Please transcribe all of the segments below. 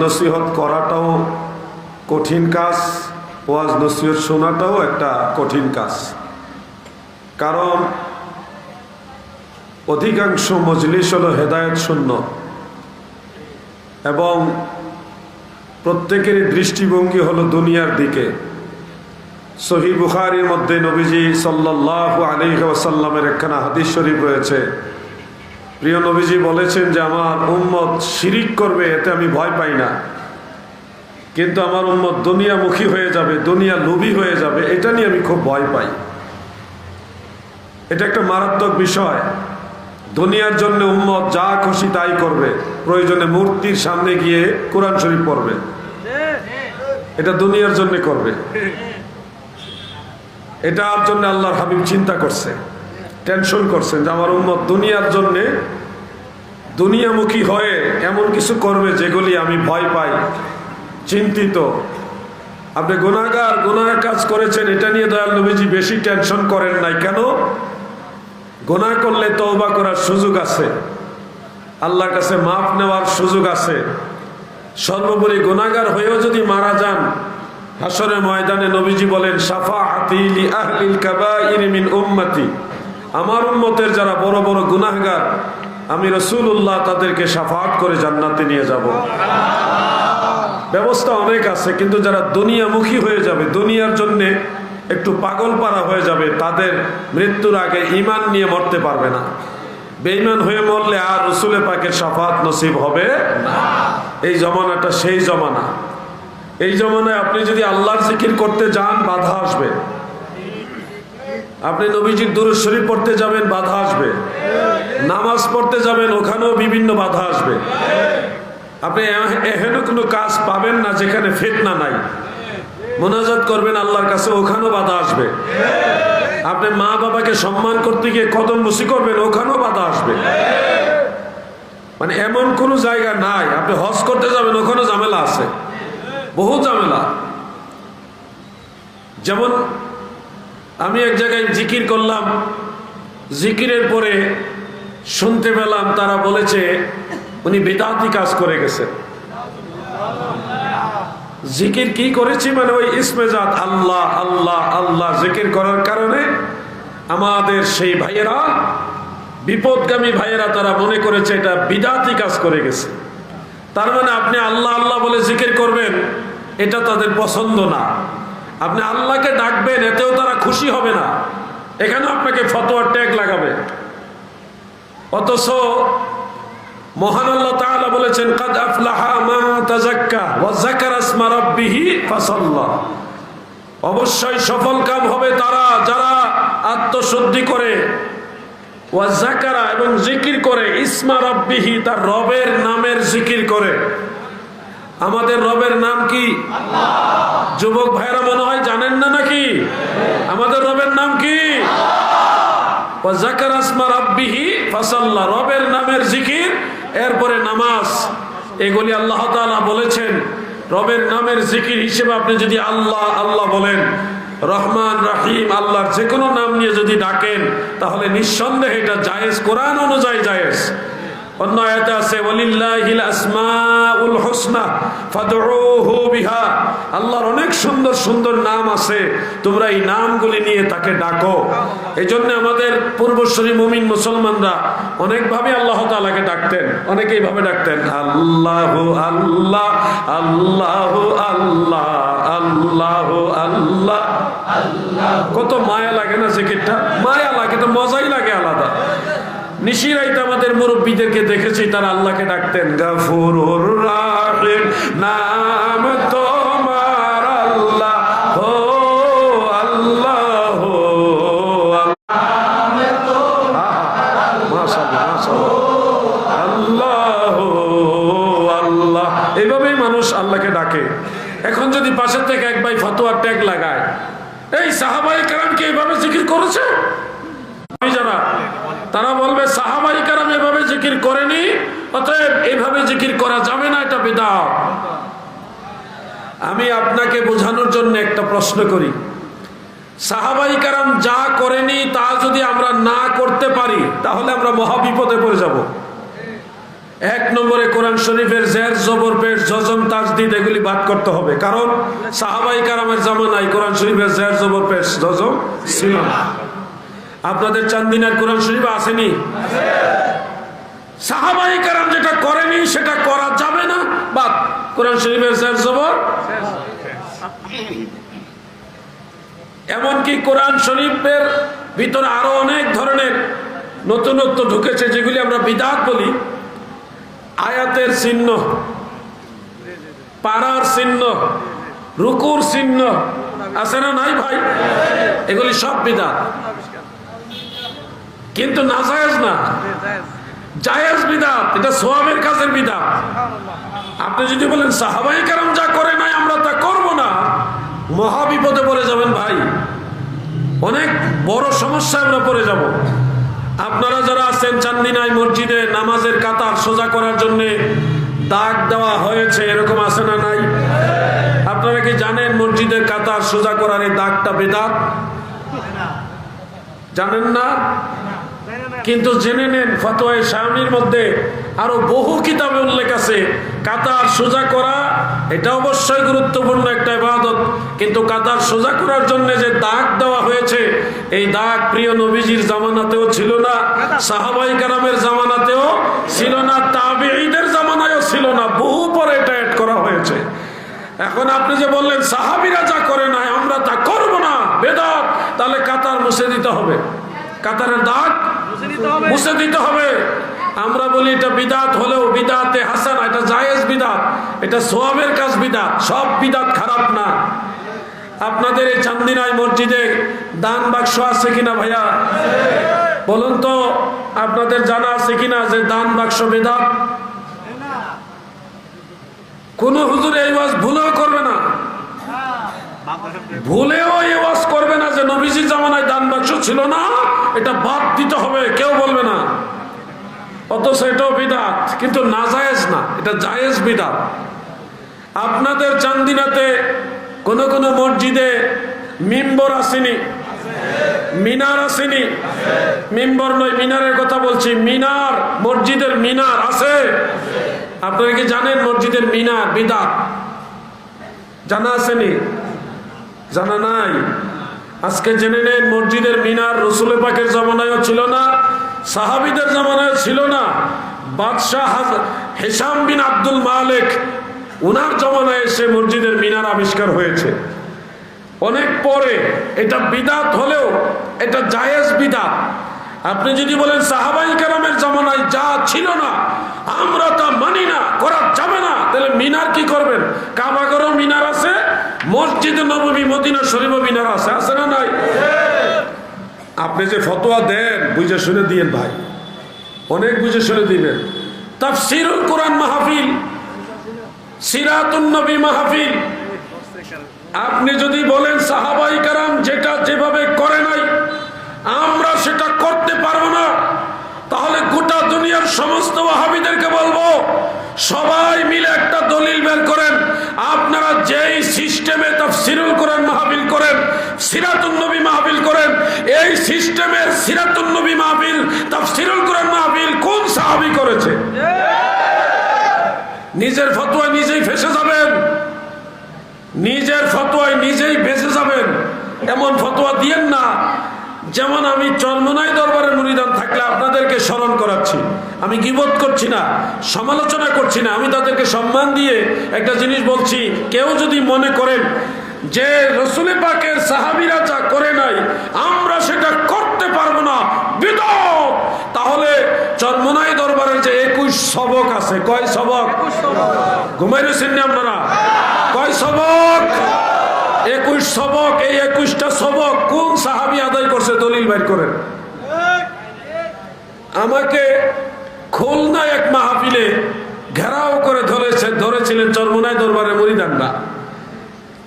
নসিহত করাটাও কঠিন কাজ, ওয়াজ নসিহত শোনাটাও একটা কঠিন কাজ। কারণ অধিকাংশ মজলিস হলো হেদায়েত শূন্য এবং প্রত্যেকেরই দৃষ্টিভঙ্গি হলো দুনিয়ার দিকে। সহিহ বুখারীর মধ্যে নবীজি সাল্লাল্লাহু আলাইহি ওয়াসাল্লামের একখানা হাদিস শরীফ রয়েছে। প্রিয় নবীজি বলেছেন যে আমার উম্মত শিরিক করবে, এতে আমি ভয় পাই না, কিন্তু আমার উম্মত দুনিয়ামুখী হয়ে যাবে, দুনিয়া লোভী হয়ে যাবে, এটা নিয়ে আমি খুব ভয় পাই। এটা একটা মারাত্মক বিষয়। দুনিয়ার জন্য উম্মত যা খুশি তাই করবে, প্রয়োজনে মূর্তির সামনে গিয়ে কোরআন শরীফ পড়বে, এটা দুনিয়ার জন্য করবে। এটার জন্য আল্লাহর হাবিব চিন্তা করছে, টেনশন করছেন যে আমার উম্মত দুনিয়ার জন্য দুনিয়ামুখী হয়ে এমন কিছু করবে যেগুলি আমি ভয় পাই, চিন্তিত। আপনি গুনাহগার কাজ করেছেন, এটা নিয়ে দয়াল নবীজি বেশি টেনশন করেন নাই। কেন? গুনাহ করলে তওবা করার সুযোগ আছে, আল্লাহর কাছে মাফ নেওয়ার সুযোগ আছে। সর্বোপরি গুনাহগার হয়েও যদি মারা যান, হাসরের ময়দানে নবীজি বলেন শাফাআতি লি আহলিল কাবাইর মিন উম্মতি, আমার উম্মতের যারা বড় বড় গুনাহগার, আমি রাসূলুল্লাহ তাদেরকে শাফাআত করে জান্নাতে নিয়ে যাব। ব্যবস্থা অনেক আছে, কিন্তু যারা দুনিয়ামুখী হয়ে যাবে, দুনিয়ার জন্য একটু পাগলপাড়া হয়ে যাবে, তাদের মৃত্যুর আগে ঈমান নিয়ে মরতে পারবে না। বেঈমান হয়ে মরলে আর রাসূলের পাকের শাফাআত নসিব হবে না। এই জমানাটা সেই জমানা। এই জমানায় আপনি যদি আল্লাহর জিকির করতে যান, বাধা আসবে। আপনি নবীজির দুরূদ শরীফ পড়তে যাবেন, বাধা আসবে। নামাজ পড়তে যাবেন, ওখানেও বিভিন্ন বাধা আসবে। আপনি এহেন কোনো কাজ পাবেন না যেখানে ফিতনা নাই। মুনাজাত করবেন আল্লাহর কাছে, ওখানেও বাধা আসবে। আপনি মা বাবাকে সম্মান করতে গিয়ে কদম বসি করবেন, ওখানেও বাধা আসবে। মানে এমন কোনো জায়গা নাই। আপনি হজ করতে যাবেন, ওখানেও ঝামেলা আছে, বহু ঝামেলা। যেমন আমি এক জায়গায় জিকির করলাম, জিকিরের পরে শুনতে পেলাম তারা বলেছে উনি বিদআতি কাজ করে গেছেন। জিকির কি করেছি? মানে ওই ইসমে জাত আল্লাহ আল্লাহ আল্লাহ জিকির করার কারণে আমাদের সেই ভাইয়েরা, বিপদগামী ভাইয়েরা, তারা মনে করেছে এটা বিদআতি কাজ করে গেছে। তার মানে আপনি আল্লাহ আল্লাহ বলে জিকির করবেন, এটা তাদের পছন্দ না। আপনি আল্লাহকে ডাকবেন, এতেও তারা খুশি হবে না, এখানে আপনাকে ফতোয়ার ট্যাগ লাগাবে। অথচ মহান আল্লাহ তাআলা বলেছেন কাদ আফলাহা মান তাযাক্কা ওয়া যাকারা ইসমা রাব্বিহি ফাসাল্লা। অবশ্যই সফল কাম হবে তারা যারা আত্মশুদ্ধি করে, ওয়া যাকারা এবং জিকির করে, ইসমা রাব্বিহি তার রবের নামের জিকির করে। আমাদের রবের নাম কি? আল্লাহ। যুবক ভাইরা মনে হয় জানেন না নাকি? আমাদের রবের নাম কি? আল্লাহ। ওয়া যাকারা ইসমা রাব্বিহি ফাসাল্লা, রবের নামের জিকির, এরপরে নামাজ। এগুলি আল্লাহ তাআলা বলেছেন রবের নামের জিকির হিসেবে আপনি যদি আল্লাহ আল্লাহ বলেন, রহমান রহিম আল্লাহর যে কোনো নাম নিয়ে যদি ডাকেন, তাহলে নিঃসন্দেহে এটা জায়েজ, কোরআন অনুযায়ী জায়েজ। অন্য আয়াতে আছে ওয়ালিল্লাহিল আসমাউল হুসনা ফাদউহু বিহা, আল্লাহর অনেক সুন্দর সুন্দর নাম আছে, তোমরা এই নামগুলি নিয়ে তাকে ডাকো। এজন্য আমাদের পূর্বসূরি মুমিন মুসলমানরা অনেকভাবে আল্লাহ তাআলাকে ডাকতেন, অনেকেই ভাবে ডাকতেন আল্লাহু আল্লাহ আল্লাহু আল্লাহ আল্লাহু আল্লাহ আল্লাহ। কত মায়া লাগে না জিকিরটা? মায়া লাগে, তো মজাই লাগে আলাদা। নিশিরাইতে আমাদের মুরব্বীদেরকে দেখেছি তারা আল্লাহকে ডাকতেন গাফুরুর রাহিম, নাম তোমার আল্লাহ হো আল্লাহ হো আল্লাহ আল্লাহ। এইভাবেই মানুষ আল্লাহকে ডাকে। এখন যদি পাশের থেকে এক ভাই ফতোয়ার ট্যাগ লাগায়, এই সাহাবায়ে কেরাম কি এইভাবে জিকির করেছে? যারা তারা বলবে সাহাবায়ে কেরাম এভাবে জিকির করেনি, অতএব এইভাবে জিকির করা যাবে না, এটা বিদআত। আমি আপনাকে বোঝানোর জন্য একটা প্রশ্ন করি, সাহাবায়ে কেরাম যা করেনি তা যদি আমরা না করতে পারি, তাহলে আমরা মহা বিপদে পড়ে যাব। এক নম্বরে কোরআন শরীফের জের জবর পেশ জজম তাজদিদ এগুলি বাদ করতে হবে, কারণ সাহাবাই কারামের জামানায় কোরআন শরীফের জের জবর পেশ জজম ছিল না। আপনাদের চান্দিনার কোরআন শরীফ আসেনি? সাহাবাই কারাম যেটা করেনি সেটা করা যাবে না, বাদ। কোরআন শরীফের জের জবর, এমনকি কোরআন শরীফের ভিতরে আরো অনেক ধরনের নতুনত্ব ঢুকেছে যেগুলি আমরা বিদআত বলি। আয়াতের চিহ্ন, পারার চিহ্ন, রুকুর চিহ্ন আছে না নাই ভাই? এগুলি সব বিদআত, কিন্তু নাজায়েজ না, জায়েজ বিদআত। এটা সওয়াবের কাজের বিদআত। আপনি যদি বলেন সাহাবায়ে কেরাম যা করে নাই আমরা তা করব না, মহা বিপদে পড়ে যাবেন ভাই, অনেক বড় সমস্যায় আমরা পড়ে যাব। আপনারা যারা আছেন চান্দিনায় মসজিদে নামাজের কাতার সোজা করার জন্য দাগ দেওয়া হয়েছে, এরকম আছে না নাই? আপনারা কি জানেন মসজিদের কাতার সোজা করার এই দাগটা বিদআত? জানেন না? কিন্তু জেনে নেন, ফতোয়ায়ে শামির মধ্যে আরো বহু কিতাবে উল্লেখ আছে কাতার সোজা করা এটা অবশ্যই গুরুত্বপূর্ণ একটা ইবাদত, কিন্তু কাতার সোজা করার জন্য যে দাগ দেওয়া হয়েছে এই দাগ প্রিয় নবীজির জামানাতেও ছিল না, সাহাবাই কেরামের জামানাতেও ছিল না, তাবেঈদের জামানায়ও ছিল না, বহু পরে এটা অ্যাড করা হয়েছে। এখন আপনি যে বললেন সাহাবীরা যা করে নাই আমরা তা করব না, বেদাত, তাহলে কাতার মুছে দিতে হবে, কাতারের দাগ মুছে দিতে হবে। আমরা বলি এটা বিদআত হলেও বিদআতে হাসানা, এটা জায়েজ বিদআত, এটা সওয়াবের কাজ বিদআত, সব বিদআত খারাপ না। আপনাদের এই চান্দিনায় মসজিদে দান বাক্স আছে কিনা ভাইয়া? বলুন তো, আপনাদের জানা আছে কিনা যে দান বাক্স বিদআত? কোন হুজুর এই ওয়াজ ভুলেও করবে না, ভুলেও এই ওয়াজ করবে না যে নবীজির জামানায় দান বাক্স ছিল না, এটা বাদ দিতে হবে, কেউ বলবে না। অথচ এটাও বিদআত, কিন্তু নাজায়েজ না, এটা জায়েজ বিদআত। আপনাদের চান্দিনাতে কোন কোন মসজিদে মিম্বর আসেনি, মিনার আসেনি, মিম্বর নয় মিনারের কথা বলছি, মিনার, মসজিদের মিনার আছে। আপনারা কি জানেন মসজিদের মিনার বিদআত? জানা আসেনি? জানা নাই? আজকে জেনে নেন মসজিদের মিনার রাসূল পাকের জামানায়ও ছিল না, সাহাবীদের জামানায় ছিল না, বাদশাহ হিশাম বিন আব্দুল মালিক উনার জামানায় এসে মসজিদের মিনার আবিষ্কার হয়েছে, অনেক পরে। এটা বিদআত হলেও এটা জায়েজ বিদআত। আপনি যদি বলেন সাহাবাই কেরামের জামানায় যা ছিল না আমরা তা মানি না, করা যাবে না, তাহলে মিনার কি করবেন? কাবাগরেও মিনার আছে, মসজিদ নববী মদিনা শরীফেও মিনার আছে, আছে না নাই? আপনি যে ফতোয়া দেন বুঝে শুনে দিয়েন ভাই, অনেক বুঝে শুনে দিবেন। তাফসীরুল কোরআন মাহফিল, সিরাতুন নবী মাহফিল, আপনি যদি বলেন সাহাবাই কেরাম যেটা যেভাবে করে নাই আমরা সেটা করতে পারবো না, তাহলে গোটা দুনিয়ার সমস্ত ওয়াহাবীদেরকে বলবো সবাই মিলে একটা দলিল বের করেন, আপনারা যেই সিস্টেমে তাফসীরুল কোরআন মাহফিল করেন, সিরাতুন নবী মাহফিল করেন, এই সিস্টেমের সিরাতুন নবী মাহফিল, তাফসীরুল কোরআন মাহফিল কোন সাহাবী করেছে? নিজের ফতোয়ায় নিজেই ফেঁসে যাবেন, নিজের ফতোয়ায় নিজেই বেঁচে যাবেন। এমন ফতোয়া দিয়েন না। যেমন আমি চরমনাই দরবারের মুরিদান থাকলে আপনাদেরকে স্মরণ করাচ্ছি, আমি গীবত করছি না, সমালোচনা করছি না, আমি তাদেরকে সম্মান দিয়ে একটা জিনিস বলছি। কেউ যদি মনে করেন যে রাসূল পাকের সাহাবীরা যা করে নাই আমরা সেটা করতে পারবো না, বিদআত, তাহলে চরমনাই দরবারের যে 21 সবক আছে, কয় সবক? ঘুমাই রয়েছেন না আপনারা? কয় সবক? 21 সবক। এই 21টা সবক কোন সাহাবী আদায় করছে? দলিল বের করেন। আমাকে খুলনা এক মাহফিলে ঘেরাও করে ধরেছিলেন চরমনাই দরবারের মুরিদানরা।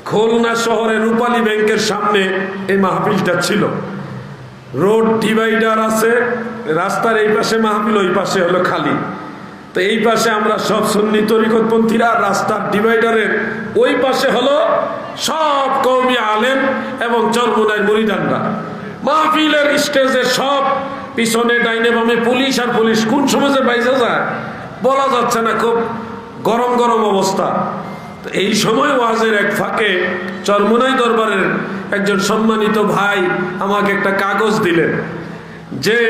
খুলনা শহরে রূপালী ব্যাংকের সামনে এই মাহফিলটা ছিল। রোড ডিভাইডার আছে, রাস্তার এই পাশে মাহফিল, ওই পাশে হলো খালি। তো এই পাশে আমরা সব সুন্নি তরিকতপন্থীরা, রাস্তার ডিভাইডারের ওই পাশে হলো সব কওমি আলেম এবং চরমনাই মুরিদানরা। মাহফিলের স্টেজে সব পিছনে ডাইনে বামে পুলিশ আর পুলিশ। কোন সমাজে বাইজা যায়? বলা যাচ্ছে না, খুব গরম গরম অবস্থা। তো এই সময় ওয়াজের এক ফাঁকে চরমোনাই দরবারের একজন সম্মানিত ভাই আমাকে একটা কাগজ দিলেন যে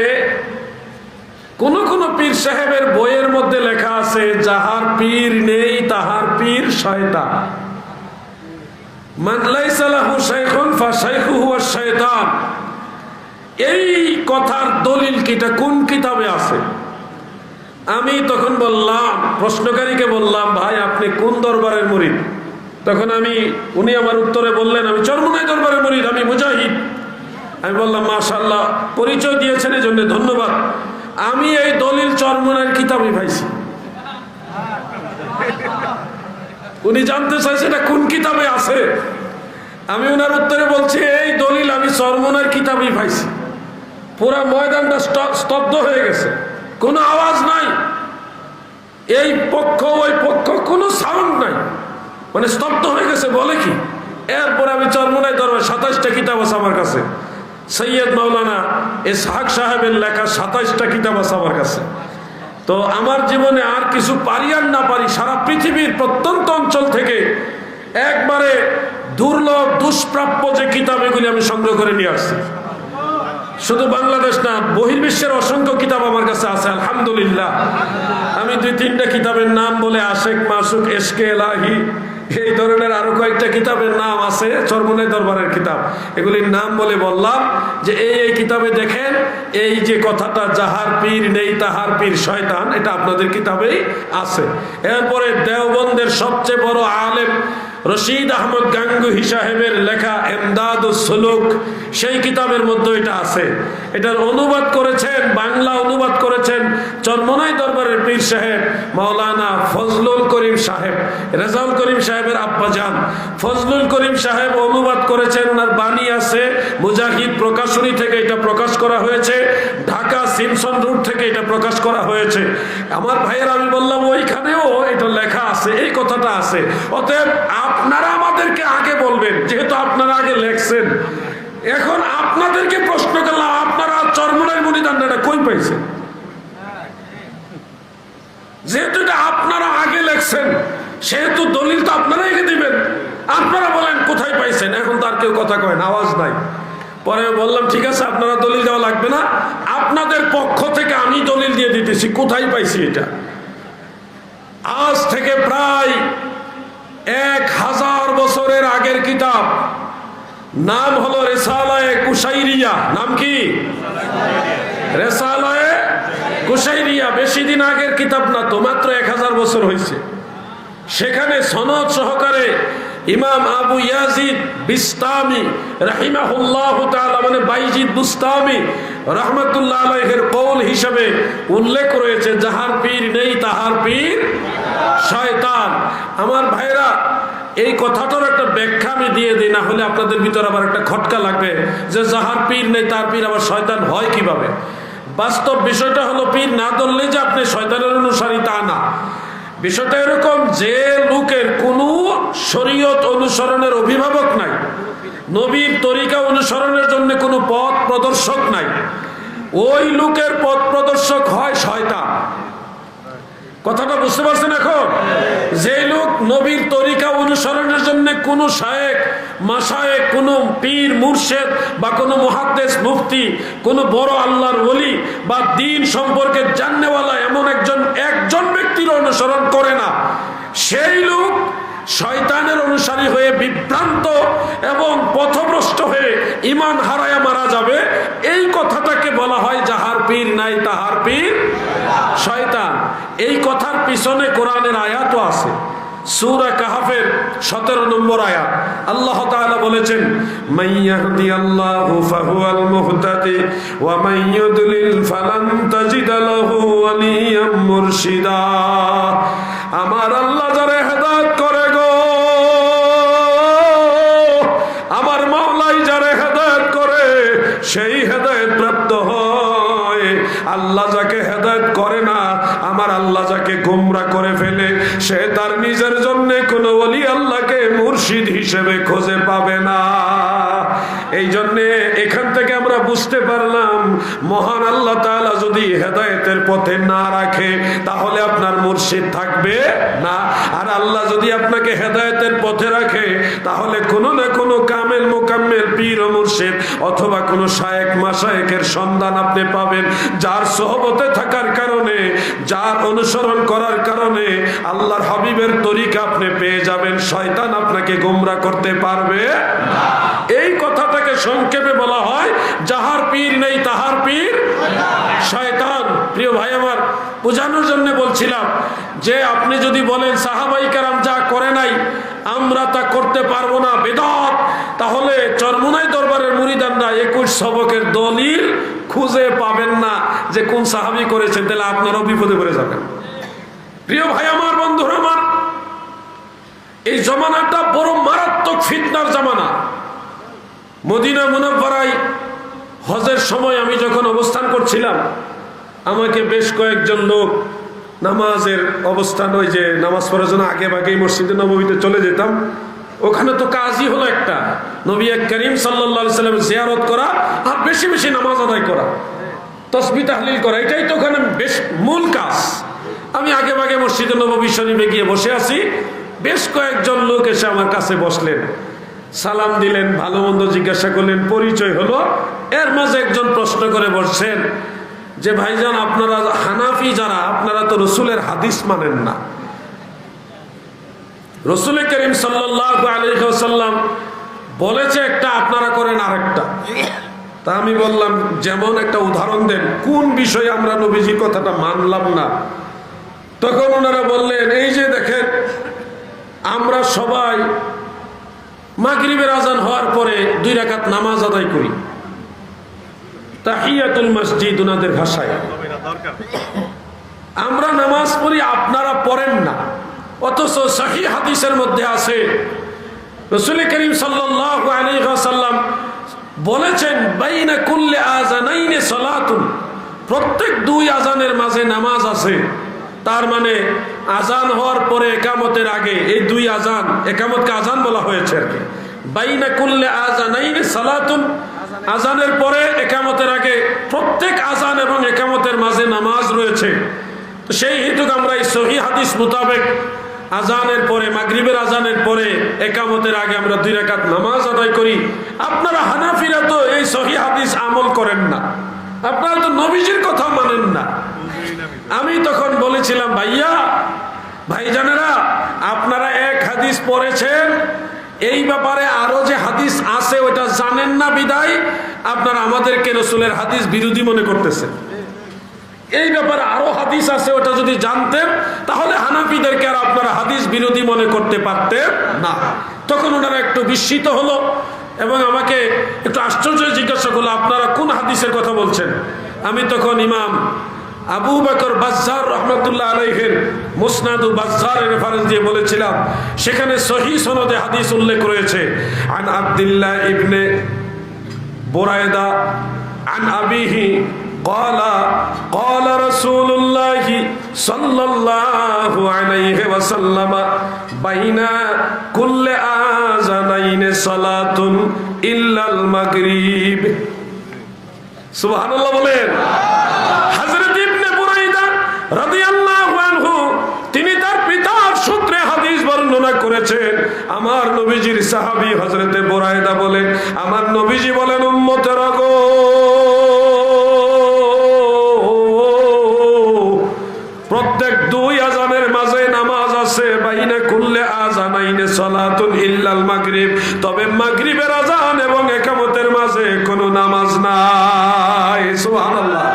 কোন কোন পীর সাহেবের বইয়ের মধ্যে লেখা আছে যাহার পীর নেই তাহার পীর শয়তান। মান লাইসা লাহু শাইখুন ফাশাইখুহু আশ-শায়তান। এই কথার দলিল কিটা কোন কিতাবে আছে? আমি তখন বললাম, প্রশ্নকারীকে বললাম, ভাই আপনি কোন দরবারের মুরিদ? তখন উনি আমার উত্তরে বললেন, আমি চরমোনাই দরবারের মুরিদ, আমি মুজাহিদ। আমি বললাম মাশাআল্লাহ, পরিচয় দিয়েছেন এই জন্য ধন্যবাদ। আমি এই দলিল চরমোনাইয়ের কিতাবে পাইছি। উনি জানতে চাইছে এটা কোন কিতাবে আছে। আমি ওনার উত্তরে বলছি এই দলিল আমি চরমোনাইয়ের কিতাবেই পাইছি। পুরা ময়দানটা স্তব্ধ হয়ে গেছে, কোনো আওয়াজ নাই, এই পক্ষ ওই পক্ষ কোনো সাউন্ড নাই, মানে স্তব্ধ হয়ে গেছে। বলে কি? এরপর আমি চরমোনাই দরবার 27টা কিতাব আছে আমার কাছে, সৈয়দ মাওলানা ইসহাক সাহেবের লেখা 27টা কিতাব আছে আমার কাছে। তো আমার জীবনে আর কিছু পারি আর না পারি, সারা পৃথিবীর প্রত্যন্ত অঞ্চল থেকে একবারে দুর্লভ দুষ্প্রাপ্য যে কিতাব, এগুলি আমি সংগ্রহ করে নিয়ে আসছি। শুধু বাংলাদেশ না, বহির্বিশ্বের অসংখ্য কিতাব আমার কাছে আছে আলহামদুলিল্লাহ। আমি 2-3টা কিতাবের নাম বলে, আশেক মাসুক, এশকে এলাহি, এই ধরনের আরো কয়েকটা কিতাবের নাম আছে, চরমোনাই দরবারের কিতাব, এগুলির নাম বলে বললাম যে এই কিতাবে দেখেন, এই যে কথাটা যাহার পীর নেই তাহার পীর শয়তান, এটা আপনাদের কিতাবেই আছে। এরপরে দেওবন্দের সবচেয়ে বড় আলেম রশিদ আহমদ গাঙ্গুহি সাহেবের লেখা ইমদাদুস সুলুক, সেই কিতাবের মধ্যে এটা আছে। এটার অনুবাদ করেছেন, বাংলা অনুবাদ করেছেন চরমোনাই দরবারের পীর সাহেব মাওলানা ফজলুল করিম সাহেব, রেজাউল করিম সাহেবের আব্বাজান ফজলুল করিম সাহেব অনুবাদ করেছেন। ওনার বাণী আছে, মুজাহিদ প্রকাশনী থেকে এটা প্রকাশ করা হয়েছে, ঢাকা সিমসন রোড থেকে এটা প্রকাশ করা হয়েছে। আমার ভাইয়ের আমি বললাম ওইখানেও এটা লেখা আছে, এই কথাটা আছে। অতএব আপনারা আমাদেরকে আগে বলবেন, যেহেতু আপনারা আগে লেখছেন। এখন আপনাদেরকে প্রশ্ন করলাম, আপনারা চরমোনাই মুরিদানটা কই পাইছেন? যেহেতু এটা আপনারা আগে লেখছেন, সেহেতু দলিল তো আপনারাই দিবেন। আপনারা বলেন কোথায় পাইছেন। এখন তার কেউ কথা কয় না, আওয়াজ নাই। পরে বললাম ঠিক আছে, আপনারা দলিল দেওয়া লাগবে না, আপনাদের পক্ষ থেকে আমি দলিল দিয়ে দিতেছি কোথায় পাইছি এটা। আজ থেকে প্রায় 1000 বছরের আগের কিতাব, নাম হলো রিসালায়ে কুশাইরিয়া। নাম কি? রিসালায়ে কুশাইরিয়া। বেশি দিন আগের কিতাব না তো, মাত্র 1000 বছর হয়েছে। সেখানে সনদ সহকারে ইমাম আবু ইয়াজিদ বিস্তামি রাহিমাহুল্লাহু তাআলা, মানে বাইজিদ বুস্তামি রাহমাতুল্লাহ আলাইহির কওল হিসাবে উল্লেখ রয়েছে যাহার পীর নেই তাহার পীর শয়তান। আমার ভাইরা, এই কথাটার একটা ব্যাখ্যা আমি দিয়ে দিই, না হলে আপনাদের ভিতর আবার একটা খটকা লাগবে যে যাহার পীর নেই তার পীর আবার শয়তান হয় কিভাবে। বাস্তব বিষয়টা হলো, পীর না ধরলে যে আপনি শয়তানের অনুসারী তা না। বিষয়টা এরকম, যে লোকের কোনো শরীয়ত অনুসরণের অভিভাবক নাই, নবীর তরিকা অনুসরণের জন্য কোনো পথ প্রদর্শক নাই, ওই লোকের পথ প্রদর্শক হয় শয়তান। কথাটা বুঝতে পারছেন? এখন যে লোক নবীর তরিকা অনুসরণের জন্য কোনো শায়েখ মাশায়েখ, কোনো পীর মুর্শেদ বা কোনো মুহাদ্দিস মুফতি, কোনো বড় আল্লাহর ওলি বা দ্বীন সম্পর্কে জাননেওয়ালা এমন একজন ব্যক্তির অনুসরণ করে না, সেই লোক শয়তানের অনুসারী হয়ে বিভ্রান্ত এবং পথভ্রষ্ট হয়ে ঈমান হারায়া মারা যাবে। এই কথাটাকে বলা হয় যাহার পীর নাই তাহার পীর শয়তান। এই কথার পিছনে কোরআনের আয়াতও আছে। সূরা কাহফের 17 নম্বর আয়াত আল্লাহ তাআলা বলেছেন, মাইয়াহদিয়াল্লাহু ফাহুয়াল মুহতাদি ওয়া মাইয়ুদলিল ফালান তাজিদ লাহু ওয়ালিয়াম মুরশিদা। আমার আল্লাহ যারে হেদায়েত করে গো, আমার মাওলাই যারে হেদায়েত করে সেই হেদায়েত প্রাপ্ত হয়। আল্লাহ যাকে হেদায়েত করে না, আমার আল্লাহ যাকে গোমরা করে ফেলে, সে তার নিজের জন্য কোনো ওলি আল্লাহকে মুর্শিদ হিসেবে খুঁজে পাবে না। এই জন্যে এখান থেকে আমরা বুঝতে পারলাম, মহান আল্লাহ তাআলা যদি হেদায়েতের পথে না রাখে তাহলে আপনার মুর্শিদ থাকবে না। আর আল্লাহ যদি আপনাকে হেদায়েতের পথে রাখে তাহলে কোনো না কোনো কামেল মোকাম্মেল পীর ও মুর্শিদ অথবা কোনো শায়েখ মাশায়েখের সন্ধান আপনি পাবেন, যার সোহবতে থাকার কারণে, যার অনুসরণ করার কারণে আল্লাহর হাবিবের তরিকা আপনি পেয়ে যাবেন। শয়তান আপনাকে গোমরাহ করতে পারবে না। এই কথাটাকে সংক্ষেপে বলা হয় যাহার পীর নেই তাহার পীর শয়তান। প্রিয় ভাই আমার, বোঝানোর জন্য বলছিলাম যে আপনি যদি বলেন সাহাবাই কেরাম যা করে নাই আমরা তা করতে পারবো না, বেদাত, তাহলে চরমোনাই দরবারের মুরিদানরা 21 সবকের দলিল খুঁজে পাবেন না যে কোন সাহাবী করেছেন, তাহলে আপনারাও বিপদে পড়ে যাবেন। প্রিয় ভাই আমার, বন্ধুরা আমার, এই জমানাটা বড় মারাত্মক ফিতনার জমানা। মদিনা মুনাওয়ারায় হজের সময় আমি যখন অবস্থান করছিলাম, আমাকে বেশ কয়েকজন লোক নামাজের অবস্থান, ওই যে নামাজ পড়ার জন্য আগে ভাগেই মসজিদে নববীতে চলে যেতাম, ওখানে তো কাজই হলো একটা নবী করিম সাল্লাল্লাহু আলাইহি সাল্লামের জিয়ারত করা আর বেশি বেশি নামাজ আদায় করা, তাসবিহ তাহলিল করা, এটাই তো ওখানে বেশ মূল কাজ। আমি আগে ভাগে মসজিদে নববী শরীফে গিয়ে বসে আছি, বেশ কয়েকজন লোক এসে আমার কাছে বসলেন, সালাম দিলেন, ভালো মন্দ জিজ্ঞাসা করলেন, পরিচয় হলো। এর মাঝে একজন প্রশ্ন করে বলছেন যে ভাইজান আপনারা হানাফি যারা, আপনারা তো রসুলের হাদিস মানেন না। রসুল করিম সাল্লাল্লাহু আলাইহি ওয়াসাল্লাম বলেছে একটা, আপনারা করেন আরেকটা। তা আমি বললাম যেমন একটা উদাহরণ দেন, কোন বিষয়ে আমরা নবীজির কথাটা মানলাম না। তখন ওনারা বললেন এই যে দেখেন আমরা সবাই মাগরিবের আজান হওয়ার পরে 2 রাকাত নামাজ আদায় করি, তাহিয়াতুল মসজিদ ওনাদের ভাষায়। আমরা নামাজ পড়ি, আপনারা পড়েন না, অথচ সহিহ হাদিসের মধ্যে আছে রাসূল করিম সাল্লাল্লাহু আলাইহি ওয়াসাল্লাম বলেছেন বাইনা কুল্লি আযানাইনি সালাতুন, প্রত্যেক 2 আজানের মাঝে নামাজ আছে। তার মানে আজান হওয়ার পরে একামতের আগে এই 2 আজান, একামতকে আজান বলা হয়েছে আর কি। বাইনা কুল্লি আযানাইনি সালাতুন, আজানের পরে একামতের আগে প্রত্যেক আজান এবং একামতের মাঝে নামাজ রয়েছে। তো সেই হেতুকে আমরা এই সহিহ হাদিস মোতাবেক আজানের পরে, মাগরিবের আজানের পরে একামতের আগে আমরা 2 রাকাত নামাজ আদায় করি। আপনারা হানাফিরা তো এই সহিহ হাদিস আমল করেন না, আপনারা তো নবীজির কথা মানেন না। আমি তখন বলেছিলাম ভাইজানেরা, আপনারা এক হাদিস পড়েছেন, এই ব্যাপারে আরো যে হাদিস আছে ওটা জানেন না, বিদায় আপনারা আমাদেরকে রসুলের হাদিস বিরোধী মনে করতেছেন। এই ব্যাপারে আরো হাদিস আছে, ওটা যদি জানতেন তাহলে হানাফিদেরকে আর আপনারা হাদিস বিরোধী মনে করতে পারতেন না। তখন ওনারা একটু বিস্মিত হলো এবং আমাকে একটু আশ্চর্য জিজ্ঞাসা করলো আপনারা কোন হাদিসের কথা বলছেন। আমি তখন ইমাম আবু বকর বাজ্জার রহমাতুল্লাহ আলাইহির মুসনাদু বাজ্জারের রেফারেন্স দিয়ে বলেছিলাম, সেখানে সহিহ সনদে হাদিস উল্লেখ রয়েছে। আন আব্দুল্লাহ ইবনে বুরাইদা আন আবিহি قال قال رسول الله صلى الله عليه وسلم بين كل آذانين صلاة إلا المغرب। সুবহানাল্লাহ বলেন। হযরত ইবনে বুরাইদা রাদিয়াল্লাহু আনহু তিনি তার পিতার সূত্রে হাদিস বর্ণনা করেছেন। আমার নবীজির সাহাবী হযরত বুরাইদা বলেন, আমার নবীজি বলেন, উম্মতেরা গো, প্রত্যেক 2 আজানের মাঝে নামাজ আছে, বাইনা কুল্লি আযানাইনি সালাতুন ইল্লাল মাগরিব, তবে মাগরিবের আজান এবং ইকামতের মাঝে কোনো নামাজ নাই। সুবহানাল্লাহ।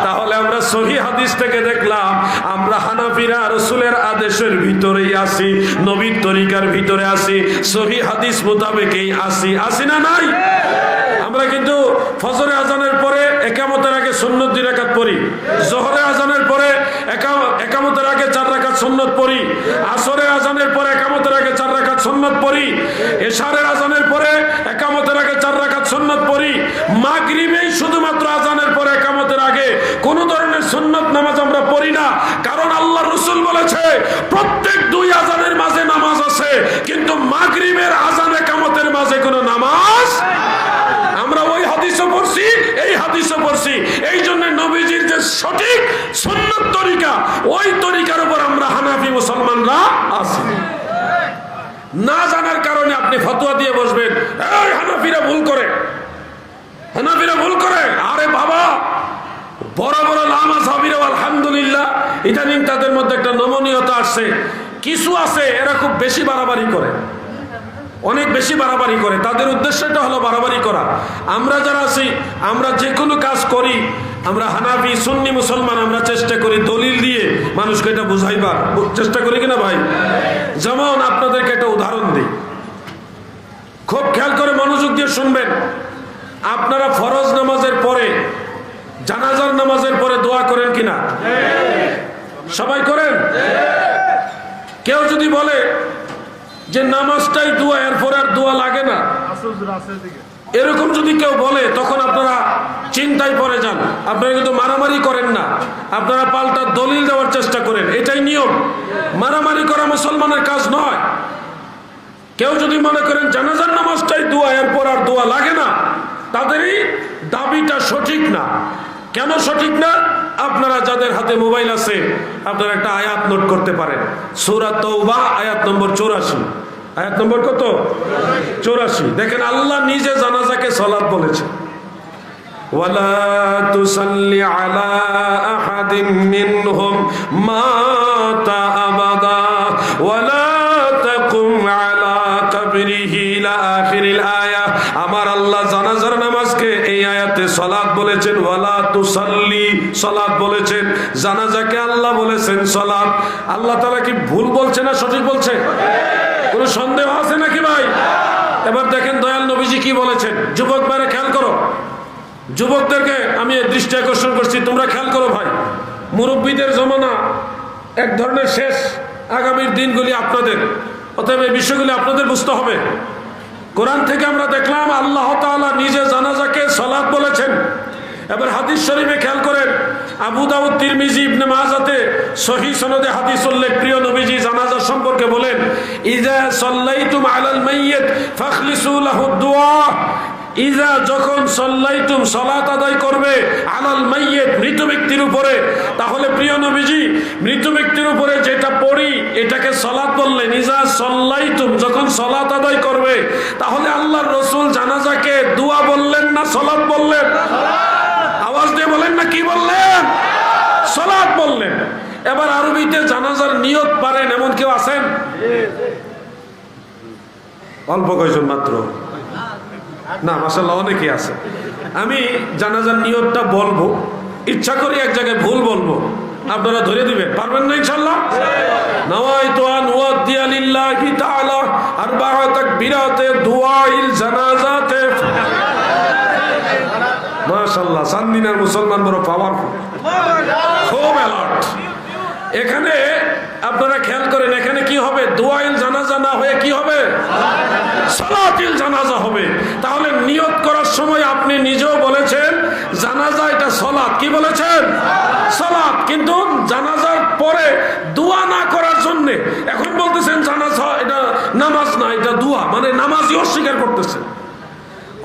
তাহলে আমরা সহিহ হাদিস থেকে দেখলাম আমরা হানাফিরা রাসূলের আদেশের ভিতরেই আছি, নবীর তরিকার ভিতরে আছি, সহিহ হাদিস মোতাবেকই আছি, আছি না নাই? আমরা কিন্তু ফজরের আজানের পরে একামতের আগে সুন্নত 2 রাকাত পড়ি, জোহরের আজানের পরে একামতের আগে 4 রাকাত সুন্নত পড়ি, আসরের আজানের পরে একামতের আগে 4 রাকাত সুন্নত পড়ি, এশারের আজানের পরে একামতের আগে 4 রাকাত সুন্নত পড়ি। মাগরিবেই শুধুমাত্র আজানের পরে একামতের আগে কোন ধরনের সুন্নত নামাজ আমরা পড়ি না, কারণ আল্লাহ রাসূল বলেছে প্রত্যেক 2 আজানের মাঝে নামাজ আছে, কিন্তু মাগরিবের আজান একামতের মাঝে কোনো নামাজ। আমরা ওই হাদিসও পড়ছি, এই হাদিসও পড়ছি, এই জন্য নবীজির যে না জানার কারণে আপনি ফতোয়া দিয়ে বসবেন, এই হানাফিরা ভুল করে, হানাফিরা ভুল করে। আরে বাবা, বড় বড় লামা সাহাবীরা আলহামদুলিল্লাহ ইদানিং তাদের মধ্যে একটা নমনীয়তা আসছে। কিছু আছে এরা খুব বেশি বাড়াবাড়ি করে, অনেক বেশি বাড়াবাড়ি করে। তাদের উদ্দেশ্যটা হলো বাড়াবাড়ি করা। আমরা যারা আছি, আমরা যে কোনো কাজ করি, আমরা হানাফি সুন্নি মুসলমান, আমরা চেষ্টা করি দলিল দিয়ে মানুষকে এটা বুঝাইবার চেষ্টা করি কিনা ভাই? যেমন আপনাদেরকে একটা উদাহরণ দিই, খুব খেয়াল করে মনোযোগ দিয়ে শুনবেন। আপনারা ফরজ নামাজের পরে, জানাজার নামাজের পরে দোয়া করেন কিনা? সবাই করেন? কেউ যদি বলে যে নামাজটাই দোয়া, এরপরে আর দোয়া লাগে না, এরকম যদি কেউ বলে, তখন আপনারা চিন্তায় পড়ে যান। আপনারা কিন্তু মারামারি করেন না, আপনারা পাল্টা দলিল দেওয়ার চেষ্টা করেন, এটাই নিয়ম। মারামারি করা মুসলমানের কাজ নয়। কেউ যদি মনে করেন জানাজার নামাজটাই দোয়া, এরপর আর দোয়া লাগে না, তাদেরই দাবিটা সঠিক না। কেন সঠিক না? আপনারা যাদের হাতে মোবাইল আছে, আপনারা একটা আয়াত নোট করতে পারেন, সূরা তাওবা আয়াত নম্বর 84। আয়াত নম্বর কত? 84। দেখেন, আল্লাহ নিজে জানাজাকে সালাত বলেছে, ওয়ালা তুসাল্লি আলা আহাদিন মিনহুম মাতা আবাদা ওয়ালা তাকুম আলা কবরিহি ইলা আখিরিল আয়া। আমার আল্লাহ জানাজার নামাজকে এই আয়াতে সালাত বলেছেন, ওয়ালা তুসাল্লি সালাত বলেছেন, জানাজাকে আল্লাহ বলেছেন সালাত। আল্লাহ তাআলা কি ভুল বলছে না সঠিক বলছে? কোনো সন্দেহ আছে নাকি ভাই? এবার দেখেন দয়াল নবীজি কি বলেছেন। যুবক ভাইরা খেয়াল করো, যুবকদেরকে আমি দৃষ্টি আকর্ষণ করছি, তোমরা খেয়াল করো ভাই। মুরব্বীদের জমানা এক ধরনের শেষ, আগামীর দিনগুলি আপনাদের, অতএব এই বিষয়গুলি আপনাদের বুঝতে হবে। কোরআন থেকে আমরা দেখলাম আল্লাহ তাআলা নিজে জানাজাকে সালাত বলেছেন। এবার হাদিস শরীফে খেয়াল করেন, আবু দাউদ, তিরমিজি, ইবনে মাজাতে সহিহ সনদে হাদিস উল্লেখ। প্রিয় নবীজি জানাজা সম্পর্কে বলেন, ইজা সাল্লাইতুম আলাল মাইয়িত ফাখলিসু লাহু দুআ। ইজা যখন সাল্লাইতুম সালাত আদায় করবে, আলাল মাইয়িত মৃত ব্যক্তির উপরে, তাহলে প্রিয় নবীজি মৃত ব্যক্তির উপরে যেটা পড়ি এটাকে সালাত বললেন। ইজা সাল্লাইতুম যখন সালাত আদায় করবে, তাহলে আল্লাহর রাসূল জানাজাকে দোয়া বললেন না সালাত বললেন? আওয়াজ দিয়ে বলেন না, কি বললেন? সালাত বললেন। এবার আরবিতে জানাজার নিয়ত পারেন এমন কেউ আছেন? অল্প কয়েকজন মাত্র না, মাশাআল্লাহ অনেকেই আছে। আমি জানাজার নিয়তটা বলবো, ইচ্ছা করি এক জায়গায় ভুল বলবো, আপনারা ধরে দিবেন, পারবেন না ইনশাআল্লাহ? নাওয়াইতু আন উয়াদ্দিয়া লিল্লাহি তাআলা আরবাআ তাকবীরাতে দুআইল জানাজাতে। মাশাআল্লাহ, চান্দিনার মুসলমান বড় পাওয়ারফুল, খুব অ্যালার্ট। এখানে আপনারা খেয়াল করেন, এখানে কি হবে? দুআইল জানাজা না হয়ে কি হবে? সালাতিল জানাজা হবে। তাহলে নিয়ত করার সময় আপনি নিজেও বলেছেন জানাজা এটা সালাত, কি বলেছেন? সালাত। কিন্তু জানাজার পরে দোয়া না করার জন্য এখন বলতেছেন জানাজা এটা নামাজ না, এটা দোয়া, মানে নামাজই অস্বীকার করতেছেন।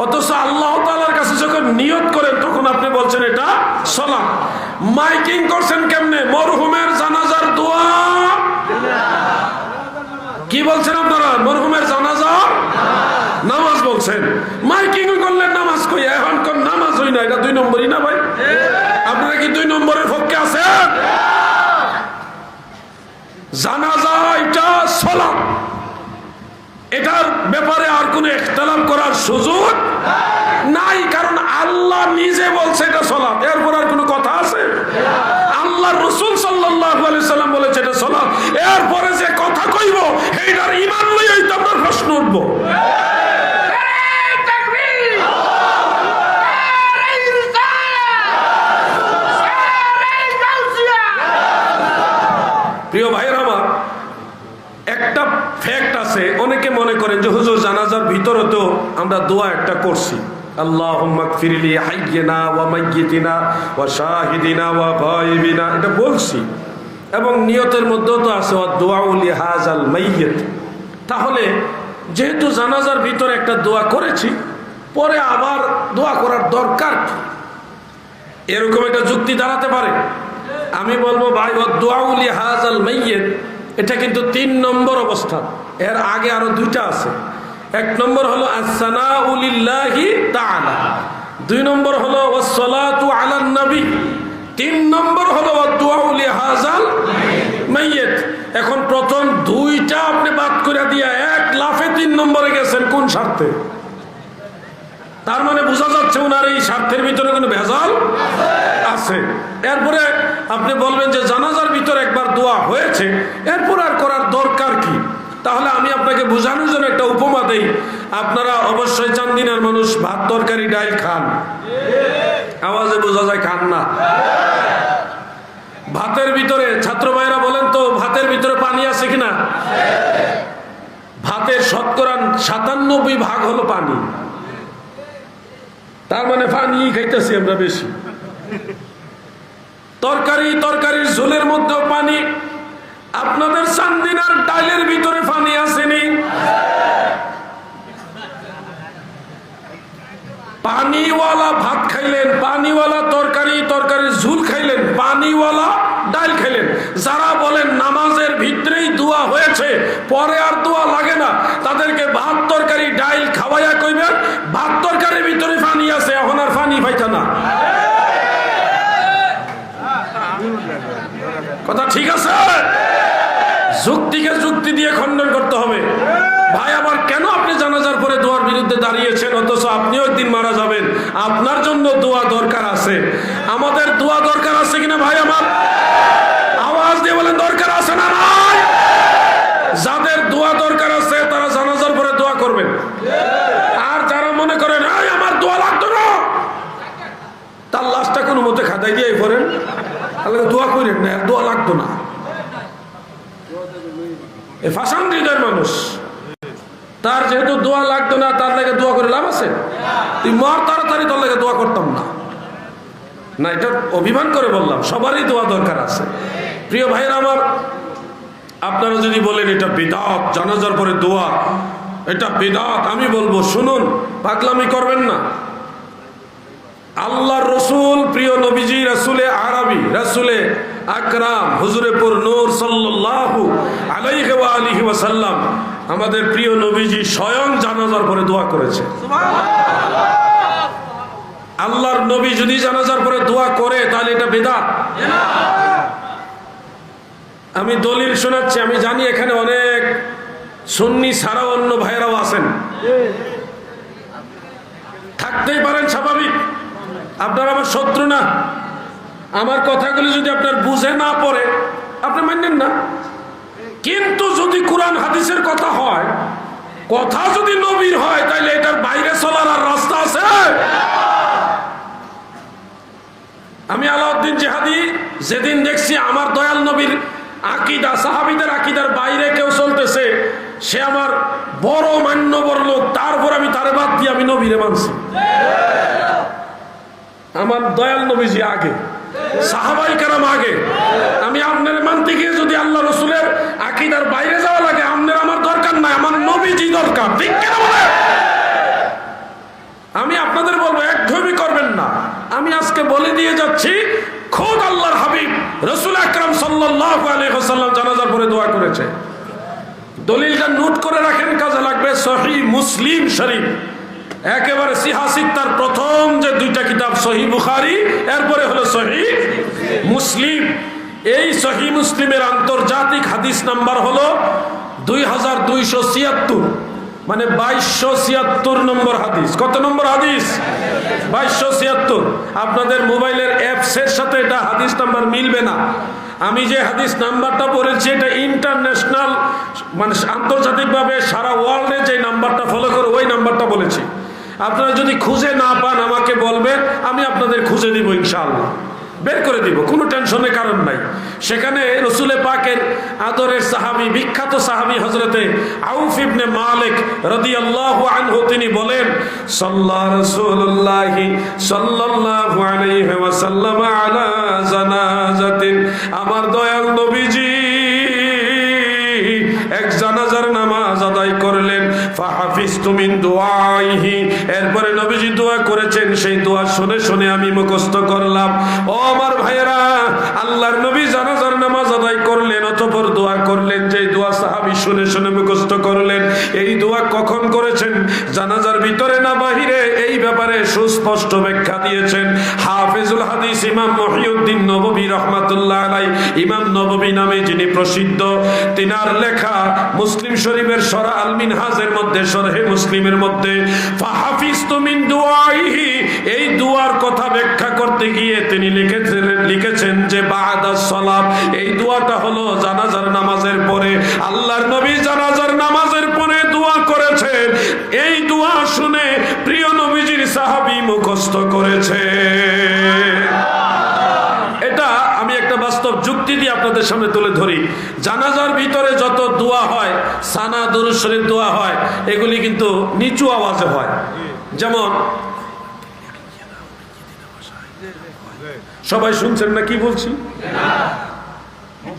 অথচ আল্লাহ তাআলার কাছে যখন নিয়ত করেন তখন আপনি বলছেন এটা সালাত। মাইকিং করছেন কেমনে? মরহুমের জানাজার দোয়া, কি বলছেন আপনারা? মরহুমের জানাজা নামাজ বলছেন। মাইকিং করলেন নামাজ, কই এখন কোন নামাজ হই না, এটা 2 নম্বরই না ভাই? আপনারা কি 2 নম্বরের পক্ষে আছেন? জানাজা এটা সালাত, এটার ব্যাপারে আর কোনো ইখতিলাফ করার সুযোগ নাই, কারণ আল্লাহ নিজে বলছে এটা সালাত। এরপর আর কোনো কথা আছে? আল্লাহর রাসূল সাল্লাল্লাহু আলাইহি সাল্লাম বলেছে এটা সালাত। এরপরে যে কথা কইব এইটার ঈমান লইয়াই তো আপনার প্রশ্ন উঠবো। প্রিয় ভাইয়েরা আমার, একটা ফ্যাক্ট আছে, অনেকে মনে করেন যে হুজুর জানাজার ভিতরে তো আমরা দোয়া একটা করছি, আল্লাহুম্মা গফিরলি হাইয়িনা ওয়া মাইয়িতিনা ওয়া শাহিদিনা ওয়া গায়িবিনা, এটা বলছি, এবং নিয়তের মধ্যেও তো আছে ওয়া দুআউ লিহাযাল মাইয়িত। তাহলে যেহেতু জানাজার ভিতরে একটা দোয়া করেছি, পরে আবার দোয়া করার দরকার, এরকম একটা যুক্তি দাঁড়াতে পারে। আমি বলবো ভাই, ওয়া দুআউ লিহাযাল মাইয়িত এটা কিন্তু 3 নম্বর অবস্থান। এর আগে আরো দুইটা আছে। এক নম্বর হলো আসসানাউ লিল্লাহি তাআলা, দুই নম্বর হলো ওয়াসসালাতু আলান নবী, তিন নম্বর হলো ওয়াদুআউ লিহাযাল মাইয়িত। এখন প্রথম দুইটা আপনি বাদ করে দিয়া এক লাফে তিন নম্বরে গেছেন, কোন স্বার্থে? তার মানে বোঝা যাচ্ছে ওনার এই স্বার্থের ভিতরে কোনো ভেজাল আছে। এরপরে আপনি বলবেন যে জানাজার ভিতরে একবার দোয়া হয়েছে, এরপর আর করার দরকার কি? তাহলে আমি আপনাকে বোঝানোর জন্য একটা উপমা দেই। আপনারা অবশ্যই চান্দিনার মানুষ ভাত তরকারি ডাল খান, আওয়াজে বোঝা যায় খান না। ভাতের ভিতরে ছাত্র ভাইরা বলেন তো, ভাতের ভিতরে পানি আছে কিনা? ভাতের শতকরা 97% হলো পানি। তার মানে পানি খাইতেছি আমরা বেশি। তরকারির ঝোলের মধ্যেও পানি। আপনাদের চান্দিনার ডালের ভিতরে পানি আসেনি? পানিওয়ালা ভাত খাইলেন, পানিওয়ালা তরকারির ঝোল খাইলেন, পানিওয়ালা ডাল খাইলেন। যারা বলেন নামাজের ভিতরেই দোয়া হয়েছে, পরে আর দোয়া লাগে না, তাদেরকে ভাত তরকারি ডাল খাওয়াইয়া কইবেন ভাত তরকারির ভিতরে পানি আছে, এখন আর পানি পাইতা না। কথা ঠিক আছে? যুক্তিকে যুক্তি দিয়ে খণ্ডন করতে হবে। ভাই আমার, কেন আপনি জানাজার পরে দোয়ার বিরুদ্ধে দাঁড়িয়েছেন, অথচ আপনিও একদিন মারা যাবেন, আপনার জন্য দোয়া দরকার আছে। আমাদের দোয়া দরকার আছে কিনা ভাই আমার? আওয়াজ দিয়ে বলেন দরকার আছে না নাই? যাদের দোয়া দরকার আছে তারা জানাজার পরে দোয়া করবেন। আর যারা মনে করেন আমার দোয়া লাগতো না, তার লাশটা কোনো মতে খাতাই দিয়ে পড়েন, তাহলে দোয়া করেন না, দোয়া লাগতো না। ফাঁসান হৃদয়ের মানুষ, তার যেহেতু দোয়া লাগতো না, তার লাগে দোয়া করে লাভ আছে? তুই মর তাড়াতাড়ি, তোর লাগে দোয়া করতাম না। না, এটা অভিমান করে বললাম, সবারই দোয়া দরকার আছে। প্রিয় ভাইয়েরা আমার, আপনারা যদি বলেন এটা বিদআত, জানাজার পরে দোয়া এটা বিদআত, আমি বলবো শুনুন, পাগলামি করবেন না। আল্লাহর রসুল, প্রিয় নবীজি, রাসূলে আরবি, রাসূলে আকরাম হুজুরে পুর নূর সাল্লাল্লাহু আলাইহি ওয়া আলিহি ওয়াসাল্লাম, আমাদের প্রিয় নবীজি স্বয়ং জানাজার পরে দোয়া করেছে। আল্লাহর নবী যদি জানাজার পরে দোয়া করে তাহলে এটা বিদআত। আমি দলিল শোনাচ্ছি। আমি জানি এখানে অনেক সুন্নি ছাড়াও অন্য ভাইরাও আছেন, থাকতেই পারেন, স্বাভাবিক। আপনার আমার শত্রু না। আমার কথাগুলি যদি আপনার বুঝে না পড়ে আপনি মানবেন না, কিন্তু যদি কোরআন হাদিসের কথা হয়, কথা যদি নবীর হয়, তাহলে এটার বাইরে চলার আর রাস্তা আছে? আমি আলাউদ্দিন জিহাদি যেদিন দেখছি আমার দয়াল নবীর আকীদা, সাহাবীদের আকীদার বাইরে কেউ চলতেছে, সে আমার বড় মান্যবর লোক, তারপর আমি তারে বাদ দিয়ে আমি নবীরে মানছি। আমার দয়াল নবীজি আগে, সাহাবাই কেরাম আগে। আমি আপনার মানতে গিয়ে যদি আল্লাহ রসুলের আকীদার বাইরে যাওয়া লাগে, আপনার আমার দরকার নাই, আমার নবীজি দরকার। ঠিক কেন বলে? আমি আপনাদের বলবো একঘেয়েমি করবেন না। আমি আজকে বলে দিয়ে যাচ্ছি, খোদ আল্লাহর হাবিব রাসূল আকরাম সাল্লাল্লাহু আলাইহি ওয়াসাল্লাম জানাজার পরে দোয়া করেছে। দলিলটা নোট করে রাখেন, কাজে লাগবে। সহিহ মুসলিম শরীফ, একেবারে সিহাসিত্তার প্রথম যে দুইটা কিতাব, সহিহ বুখারী, এরপরে হলো সহিহ মুসলিম। এই সহিহ মুসলিমের আন্তর্জাতিক হাদিস নাম্বার হলো 2276, মানে 2276 নম্বর হাদিস। কত নম্বর হাদিস? 2276। আপনাদের মোবাইলের অ্যাপসের সাথে এটা হাদিস নাম্বার মিলবে না। আমি যে হাদিস নাম্বারটা বলেছি এটা ইন্টারন্যাশনাল, মানে আন্তর্জাতিকভাবে সারা ওয়ার্ল্ডে যে নাম্বারটা ফলো করে ওই নাম্বারটা বলেছি। আপনারা যদি খুঁজে না পান আমাকে বলবেন, আমি আপনাদের খুঁজে দিব, ইনশাআল্লাহ বের করে দিব, কোনো টেনশনের কারণ নাই। সেখানে রসুলে পাকের আদরের সাহাবী, বিখ্যাত সাহাবী হযরতে আউফ ইবনে মালিক রাদিয়াল্লাহু আনহু, তিনি বলেন, সাল্লাল্লাহু রাসূলুল্লাহি সাল্লাল্লাহু আলাইহি ওয়াসাল্লাম আলা জানাজাতিন, আমার দয়াল নবীজি এক জানাজার নামাজ আদায় করলেন। ফাহাফিজতু মিন দুআইহি, এরপরে নবীজি দোয়া করেছেন, সেই দোয়া শুনে শুনে আমি মুখস্থ করলাম। ও আমার ভাইয়েরা, আল্লাহর নবী জানাজার নামাজ আদায় করলেন, অতঃপর দোয়া করলেন, যে দোয়া সাহাবী শুনে শুনে মুখস্থ করলেন। এই দোয়া কখন করেছেন, জানাজার ভিতরে না বাহিরে, এই ব্যাপারে সুস্পষ্ট ব্যাখ্যা দিয়েছেন হাফেজুল হাদিস ইমাম মহিউদ্দিন নববী রাহমাতুল্লাহ আলাইহি। ইমাম নববী নামে যিনি প্রসিদ্ধ, তিনার লেখা মুসলিম শরীফের শরহ আল মিনহাজের মধ্যে, শরহে মুসলিমের মধ্যে ফাহাফিজতু মিন দুআইহি, এই দুয়ার কথা ব্যাখ্যা করতে গিয়ে তিনি লিখেছেন যে বা'দাস সালাত, এই দোয়াটা হলো জানাজার নামাজের পরে। আল্লাহর নবী জানাজার নামাজের পরে দোয়া করেছেন, এই দোয়া শুনে প্রিয় নবীজির সাহাবী মুখস্থ করেছে। এটা আমি একটা বাস্তব যুক্তি দিয়ে আপনাদের সামনে তুলে ধরি। জানাজার ভিতরে যত দোয়া হয়, সানা দুরূদ শরীফ দোয়া হয়, এগুলি কিন্তু নিচু আওয়াজে হয়। যেমন সবাই শুনছেন না কি বলছি?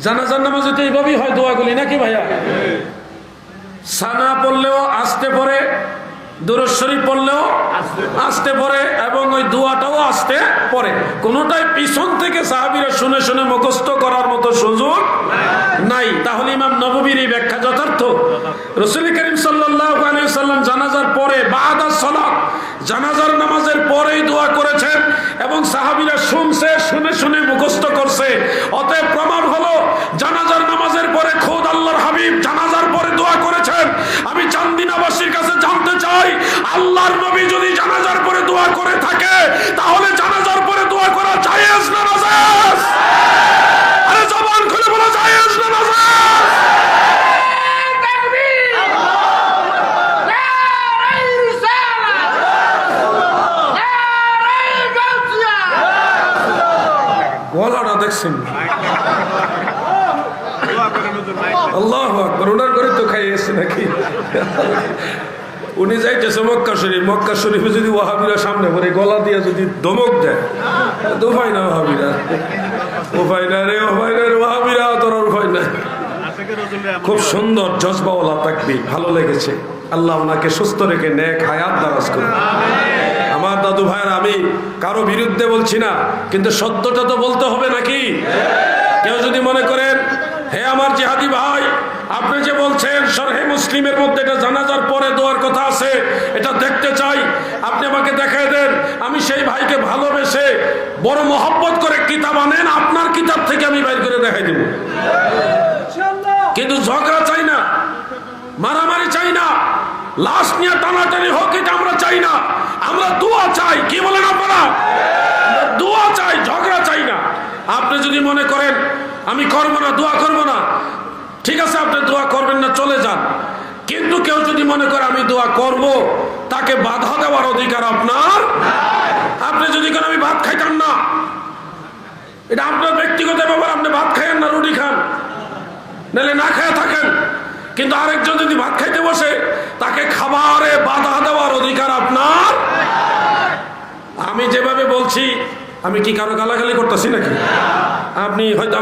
জানাজার নামাজে তো এইভাবেই হয় দোয়াগুলি, নাকি ভাইয়া? সানা পড়লেও আস্তে পড়ে, দুরূদ শরীফ পড়লেও আস্তে পড়ে, এবং ওই দোয়াটাও আস্তে পড়ে। কোনটাই পিছন থেকে সাহাবীরা শুনে শুনে মুখস্থ করার মতো সুযোগ নাই। তাহলে ইমাম নববীর এই ব্যাখ্যা যথার্থ। রাসূল করিম সাল্লাল্লাহু আলাইহি ওয়াসাল্লাম জানাজার পরে বা'দাস সালাত, জানাজার নামাজের পরেই দোয়া করেছেন, এবং সাহাবীরা শুনছে, শুনে শুনে মুখস্থ করছে। অতএব প্রমাণ হলো জানাজার নামাজের পরে খোদ আল্লাহর হাবিব জানাজার পরে দোয়া করেছেন। আমি চান্দিনাবাসীর কাছে জানতে চাই, আল্লাহর নবী যদি জানাজার পরে দোয়া করে থাকে, তাহলে জানাজার পরে দোয়া করা জায়েজ না নাজায়েজ? আরে জবান খুলে বলো, জায়েজ না নাজায়েজ? গলাটা দেখছেন? আল্লাহু আকবার। ওনার করে তো খাইয়েছে নাকি? উনি যাইতেছে মক্কা শরীফ, মক্কা শরীফে যদি ওয়াহাবিরা সামনে পড়ে গলা দিয়ে যদি ধমক দেয়, উপায় না ওয়াহাবিরা, উপায় না রে, উপায় না রে ওয়াহাবিরা, তোর উপায় না। খুব সুন্দর জজবাওয়ালা তাকবীর, ভালো লেগেছে। আল্লাহ ওনাকে সুস্থ রেখে নেক হায়াত দারাজ করুন। আমার দাদু ভাইয়ের, আমি কারো বিরুদ্ধে বলছি না, কিন্তু সত্যটা তো বলতে হবে নাকি? কেউ যদি মনে করেন, হে আমার জিহাদি ভাই, আপনি যে বলছেন শরহে মুসলিমের মধ্যে এটা জানাজার পরে দোয়ার কথা আছে, এটা দেখতে চাই, আপনি আমাকে দেখায় দেন। আমি সেই ভাইকে ভালোবেসে বড় মহব্বত করে কিতাব আনেন, আপনার কিতাব থেকে আমি বাইর করে দেখাই দেব। কিন্তু ঝগড়া চাই না, মারামারি চাই না, লাশ নিয়ে টানাটানি হোক, এটা আমরা চাই না। আমরা দোয়া চাই। কি বলেন আপনারা? দোয়া চাই, ঝগড়া চাই না। আপনি যদি মনে করেন আমি করবো না, দোয়া করবো না, ঠিক আছে, আপনি দোয়া করবেন না, চলে যান। কিন্তু কেউ যদি মনে করে আমি দোয়া করব, তাকে বাধা দেওয়ার অধিকার আপনার। আপনি যদি কেন আমি ভাত খাইতাম না, এটা আপনার ব্যক্তিগত ব্যাপার, আপনি ভাত খাইয়েন না, রুটি খান, নাহলে না খেয়ে থাকেন। কিন্তু আরেকজন যদি ভাত খাইতে বসে, তাকে খাবারে বাধা দেওয়ার অধিকার আপনার। আমি যেভাবে বলছি, আমি কি কারো গালাগালি করতেছি নাকি? আপনি হয়তো